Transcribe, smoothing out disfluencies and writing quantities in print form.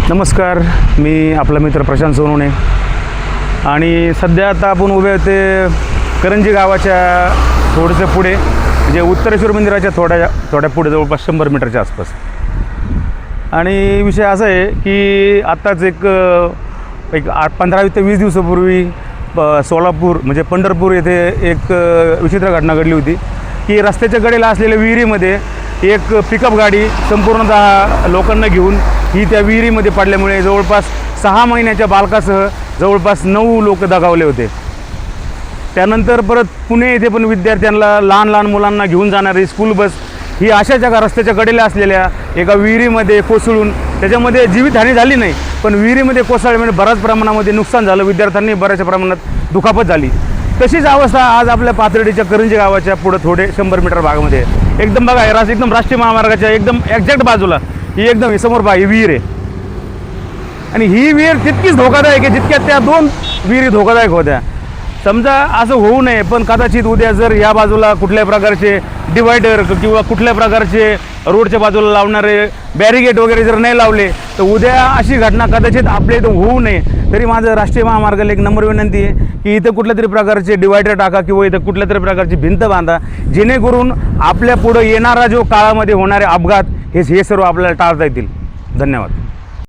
नमस्कार, मी आपला मित्र प्रशांत सोनवणे आणि सध्या आता आपण उभे होते करंजी गावाच्या थोडंसं पुढे, म्हणजे उत्तरेश्वर मंदिराच्या थोड्या पुढे, जवळपास 100 मीटरच्या आसपास. आणि विषय असा आहे की आत्ताच एक 15 ते 20 दिवसापूर्वी सोलापूर म्हणजे पंढरपूर येथे एक विचित्र घटना घडली होती की रस्त्याच्या कडेला असलेल्या विहिरीमध्ये एक पिकअप गाडी संपूर्णतः लोकांना घेऊन ही त्या विहिरीमध्ये पडल्यामुळे जवळपास 6 महिन्याच्या बालकासह जवळपास 9 लोक दगावले होते. त्यानंतर परत पुणे येथे पण विद्यार्थ्यांना, लहान मुलांना घेऊन जाणारी स्कूल बस ही अशाच एका रस्त्याच्या कडेला असलेल्या एका विहिरीमध्ये कोसळून, त्याच्यामध्ये जीवितहानी झाली नाही, पण विहिरीमध्ये कोसळल्यामुळे बऱ्याच प्रमाणामध्ये नुकसान झालं. विद्यार्थ्यांनी बऱ्याचशा प्रमाणात दुखापत झाली. तशीच अवस्था आज आपल्या पाथर्डीच्या करंजी गावाच्या पुढे थोडे 100 मीटर भागामध्ये एकदम बघा, एकदम राष्ट्रीय महामार्गाच्या एकदम एक्झॅक्ट बाजूला ही एकदम समोर पहा ही विहीर आहे. आणि ही विहीर तितकीच धोकादायक आहे जितक्या त्या 2 विहिरी धोकादायक होत्या. समजा असं होऊ नये, पण कदाचित उद्या जर या बाजूला कुठल्या प्रकारचे डिवायडर किंवा कुठल्या प्रकारचे रोडच्या बाजूला लावणारे बॅरिगेट वगैरे जर नाही लावले तर उद्या अशी घटना कदाचित आपल्या इथं होऊ नये. तरी माझं राष्ट्रीय महामार्गाला एक नम्र विनंती आहे की इथं कुठल्या तरी प्रकारचे डिवायडर टाका किंवा इथं कुठल्या तरी प्रकारची भिंत बांधा, जेणेकरून आपल्या पुढं येणारा जो काळामध्ये होणारे अपघात हे सर्व आपल्याला टाळता येतील. धन्यवाद.